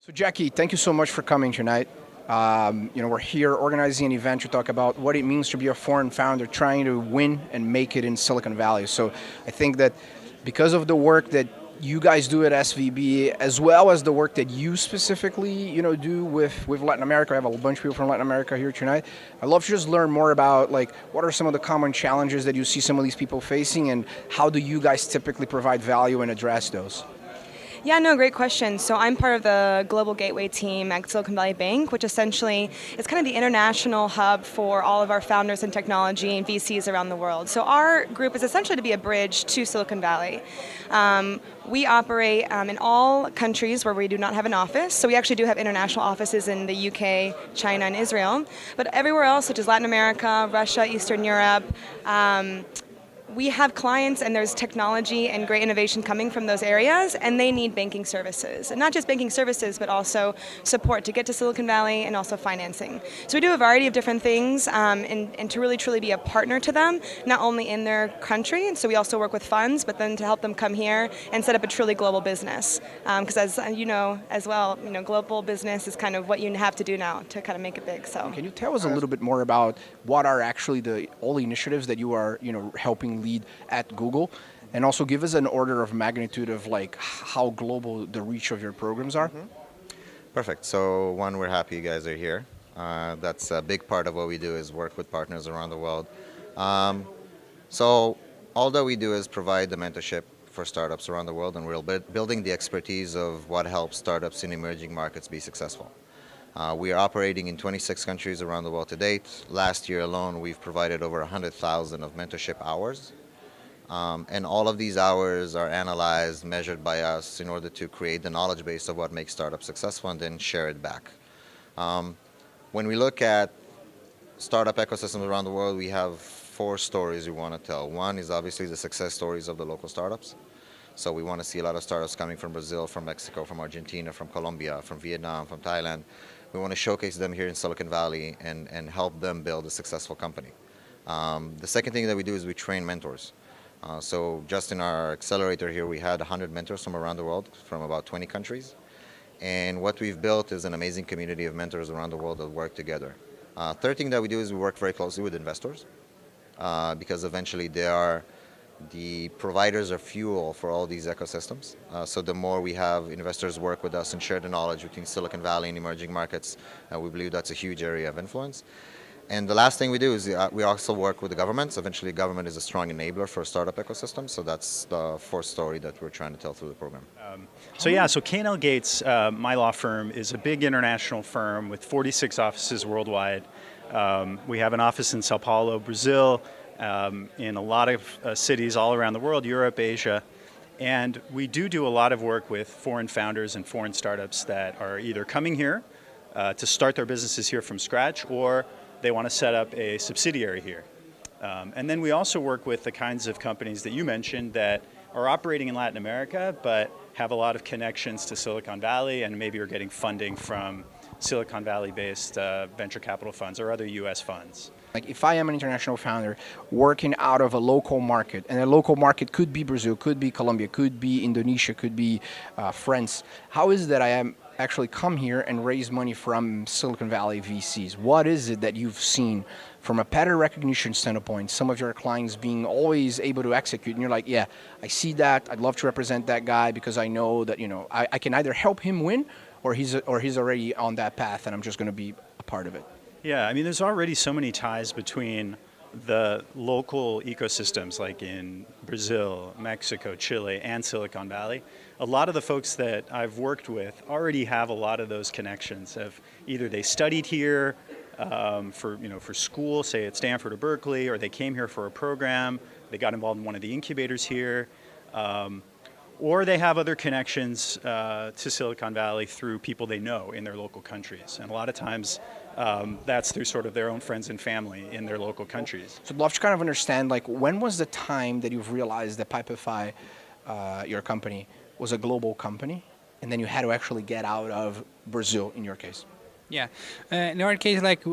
So Jackie, thank you so much for coming tonight. We're here organizing an event to talk about what it means to be a foreign founder trying to win and make it in Silicon Valley. So I think that because of the work that you guys do at SVB, as well as the work that you specifically, do with Latin America. I have a bunch of people from Latin America here tonight. I'd love to just learn more about what are some of the common challenges that you see some of these people facing, and how do you guys typically provide value and address those? Yeah, no, great question. So I'm part of the Global Gateway team at Silicon Valley Bank, which essentially is kind of the international hub for all of our founders in technology and VCs around the world. So our group is essentially to be a bridge to Silicon Valley. We operate in all countries where we do not have an office. So we actually do have international offices in the UK, China, and Israel. But everywhere else, such as Latin America, Russia, Eastern Europe, we have clients and there's technology and great innovation coming from those areas, and they need banking services. And not just banking services, but also support to get to Silicon Valley and also financing. So we do a variety of different things and to really truly be a partner to them, not only in their country, and so we also work with funds, but then to help them come here and set up a truly global business. Because as you know as well, global business is kind of what you have to do now to kind of make it big. So can you tell us a little bit more about what are actually all the initiatives that you are helping lead at Google, and also give us an order of magnitude of how global the reach of your programs are? Perfect. So one, we're happy you guys are here. That's a big part of what we do is work with partners around the world. So all that we do is provide the mentorship for startups around the world, and we're building the expertise of what helps startups in emerging markets be successful. We are operating in 26 countries around the world to date. Last year alone, we've provided over 100,000 of mentorship hours. And all of these hours are analyzed, measured by us in order to create the knowledge base of what makes startups successful and then share it back. When we look at startup ecosystems around the world, we have four stories we want to tell. One is obviously the success stories of the local startups. So we want to see a lot of startups coming from Brazil, from Mexico, from Argentina, from Colombia, from Vietnam, from Thailand. We want to showcase them here in Silicon Valley and help them build a successful company. The second thing that we do is we train mentors. So just in our accelerator here, we had 100 mentors from around the world, from about 20 countries. And what we've built is an amazing community of mentors around the world that work together. Third thing that we do is we work very closely with investors, because eventually they are the providers of fuel for all these ecosystems. So the more we have investors work with us and share the knowledge between Silicon Valley and emerging markets, we believe that's a huge area of influence. And the last thing we do is we also work with the governments. Eventually, government is a strong enabler for a startup ecosystem. So that's the fourth story that we're trying to tell through the program. So K&L Gates, my law firm, is a big international firm with 46 offices worldwide. We have an office in Sao Paulo, Brazil, in a lot of cities all around the world, Europe, Asia. And we do a lot of work with foreign founders and foreign startups that are either coming here to start their businesses here from scratch, or they want to set up a subsidiary here. And then we also work with the kinds of companies that you mentioned that are operating in Latin America, but have a lot of connections to Silicon Valley and maybe are getting funding from Silicon Valley-based venture capital funds or other US funds. If I am an international founder working out of a local market, and a local market could be Brazil, could be Colombia, could be Indonesia, could be France, how is it that I am actually come here and raise money from Silicon Valley VCs? What is it that you've seen from a pattern recognition standpoint, some of your clients being always able to execute, and you're like, yeah, I see that, I'd love to represent that guy because I know that I can either help him win, or he's already on that path and I'm just going to be a part of it? Yeah, I mean, there's already so many ties between the local ecosystems like in Brazil, Mexico, Chile, and Silicon Valley. A lot of the folks that I've worked with already have a lot of those connections of either they studied here for school, say at Stanford or Berkeley, or they came here for a program, they got involved in one of the incubators here, or they have other connections to Silicon Valley through people they know in their local countries. And a lot of times that's through sort of their own friends and family in their local countries. So I'd love to kind of understand, when was the time that you've realized that Pipefy, your company, was a global company, and then you had to actually get out of Brazil in your case? Yeah. In our case, like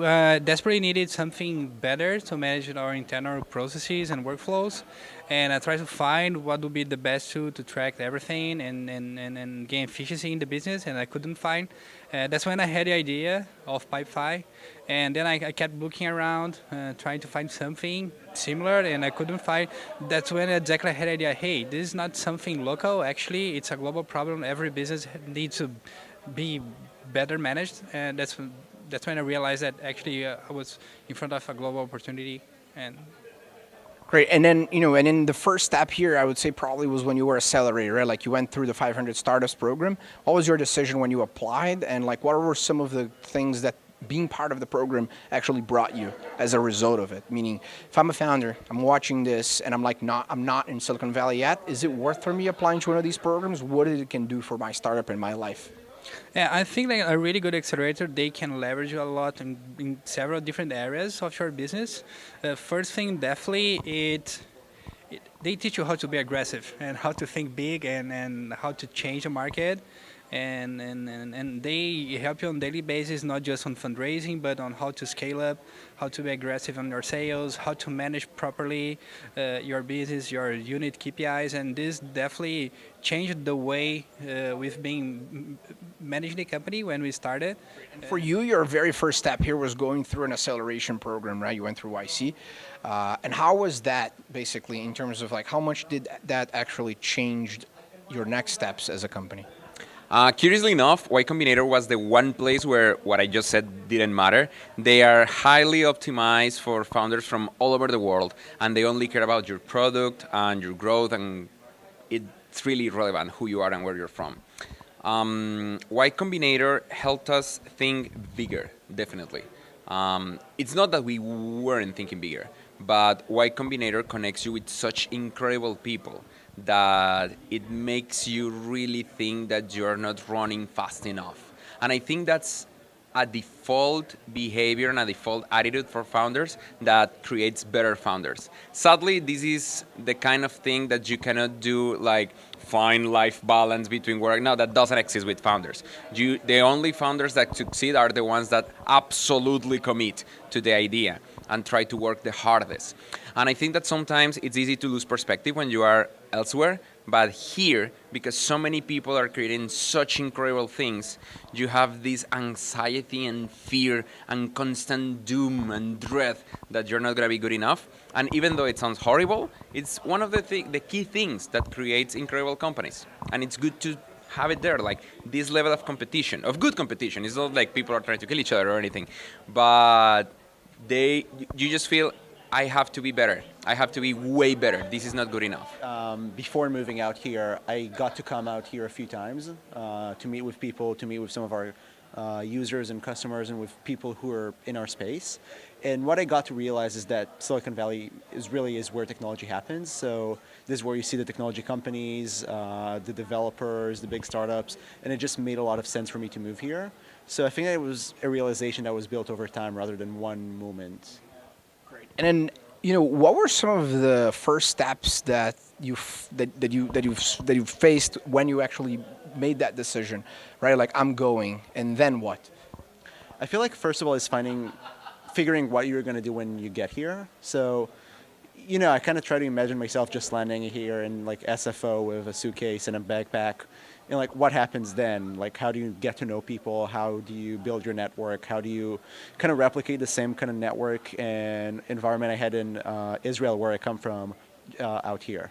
desperately needed something better to manage our internal processes and workflows, and I tried to find what would be the best tool to track everything and gain efficiency in the business, and I couldn't find. That's when I had the idea of Pipefy, and then I kept looking around, trying to find something similar, and I couldn't find. That's when exactly I had the idea. Hey, this is not something local. Actually, it's a global problem. Every business needs to be better managed, and that's when I realized that actually I was in front of a global opportunity. And Great. And then, and then the first step here, I would say probably was when you were accelerator, right? Like you went through the 500 startups program. What was your decision when you applied? And like, what were some of the things that being part of the program actually brought you as a result of it? Meaning, if I'm a founder, I'm watching this and I'm not in Silicon Valley yet, is it worth for me applying to one of these programs? What it can do for my startup and my life? yeah, I think like a really good accelerator, they can leverage you a lot in several different areas of your business. First thing, definitely, they teach you how to be aggressive and how to think big and how to change the market. And they help you on a daily basis, not just on fundraising, but on how to scale up, how to be aggressive on your sales, how to manage properly your business, your unit KPIs, and this definitely changed the way we've been managing the company when we started. For you, your very first step here was going through an acceleration program, right? You went through YC. And how was that basically in terms of like how much did that actually change your next steps as a company? Curiously enough, Y Combinator was the one place where what I just said didn't matter. They are highly optimized for founders from all over the world, and they only care about your product and your growth, and it's really relevant who you are and where you're from. Y Combinator helped us think bigger, definitely. It's not that we weren't thinking bigger, but Y Combinator connects you with such incredible people that it makes you really think that you're not running fast enough. And I think that's a default behavior and a default attitude for founders that creates better founders. Sadly, this is the kind of thing that you cannot do, like find life balance between work. No, that doesn't exist with founders. The only founders that succeed are the ones that absolutely commit to the idea and try to work the hardest. And I think that sometimes it's easy to lose perspective when you are elsewhere, but here, because so many people are creating such incredible things, you have this anxiety and fear and constant doom and dread that you're not going to be good enough. And even though it sounds horrible, it's one of the key things that creates incredible companies. And it's good to have it there, like this level of competition, of good competition. It's not like people are trying to kill each other or anything, but you just feel, I have to be better. I have to be way better. This is not good enough. Before moving out here, I got to come out here a few times to meet with people, to meet with some of our users and customers and with people who are in our space. And what I got to realize is that Silicon Valley really is where technology happens. So this is where you see the technology companies, the developers, the big startups, and it just made a lot of sense for me to move here. So I think that it was a realization that was built over time rather than one moment. And then, what were some of the first steps that you faced when you actually made that decision, right? Like I'm going, and then what? I feel like first of all is figuring what you're going to do when you get here. So, I kind of try to imagine myself just landing here in like SFO with a suitcase and a backpack. And like, what happens then? Like, how do you get to know people? How do you build your network? How do you kind of replicate the same kind of network and environment I had in Israel, where I come from, out here?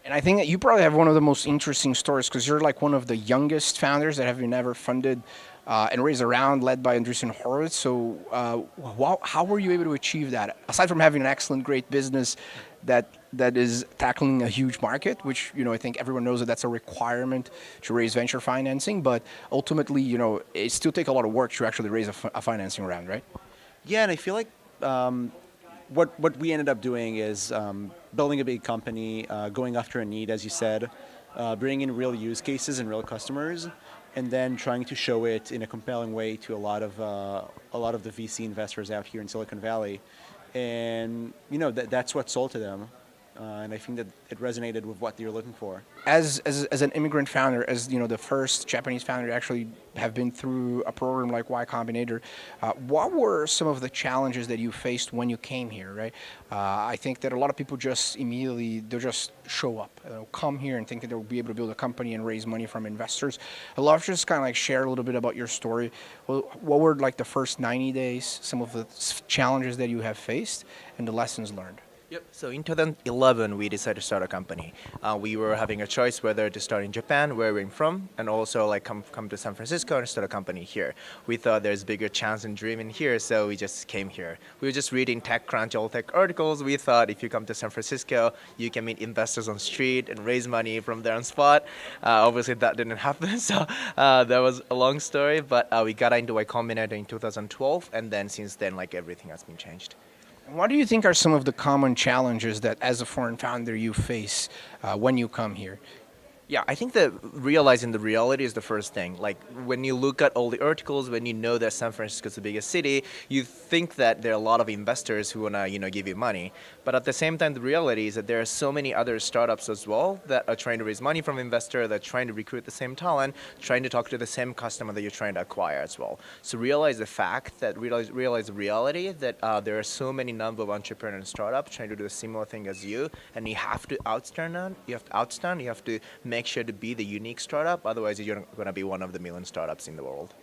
And I think that you probably have one of the most interesting stories because you're like one of the youngest founders that have been ever funded and raised around, led by Andreessen Horowitz. So how were you able to achieve that? Aside from having an excellent, great business that is tackling a huge market, which, I think everyone knows that that's a requirement to raise venture financing. But ultimately, it still takes a lot of work to actually raise a financing round, right? Yeah, and I feel like what we ended up doing is building a big company, going after a need, as you said, bringing in real use cases and real customers, and then trying to show it in a compelling way to a lot of the VC investors out here in Silicon Valley. And that's what sold to them. and I think that it resonated with what you're looking for. As an immigrant founder, as you know, the first Japanese founder to actually have been through a program like Y Combinator, what were some of the challenges that you faced when you came here? Right, I think that a lot of people just immediately they'll just show up, come here and think that they'll be able to build a company and raise money from investors. I'd love to just kind of like share a little bit about your story. Well, what were like the first 90 days, some of the challenges that you have faced, and the lessons learned? Yep. So in 2011, we decided to start a company. We were having a choice whether to start in Japan, where we're from, and also like come to San Francisco and start a company here. We thought there's bigger chance and dream in here, so we just came here. We were just reading TechCrunch, all tech articles. We thought if you come to San Francisco, you can meet investors on street and raise money from there on spot. Obviously, that didn't happen, so that was a long story. But we got into Y Combinator in 2012, and then since then, like everything has been changed. What do you think are some of the common challenges that, as a foreign founder, you face when you come here? Yeah, I think that realizing the reality is the first thing. Like when you look at all the articles, when you know that San Francisco is the biggest city, you think that there are a lot of investors who wanna, give you money. But at the same time, the reality is that there are so many other startups as well that are trying to raise money from investors, that are trying to recruit the same talent, trying to talk to the same customer that you're trying to acquire as well. So realize the fact that realize the reality that there are so many number of entrepreneurs and startups trying to do a similar thing as you, and you have to outstand them. You have to make sure to be the unique startup. Otherwise, you're going to be one of the million startups in the world.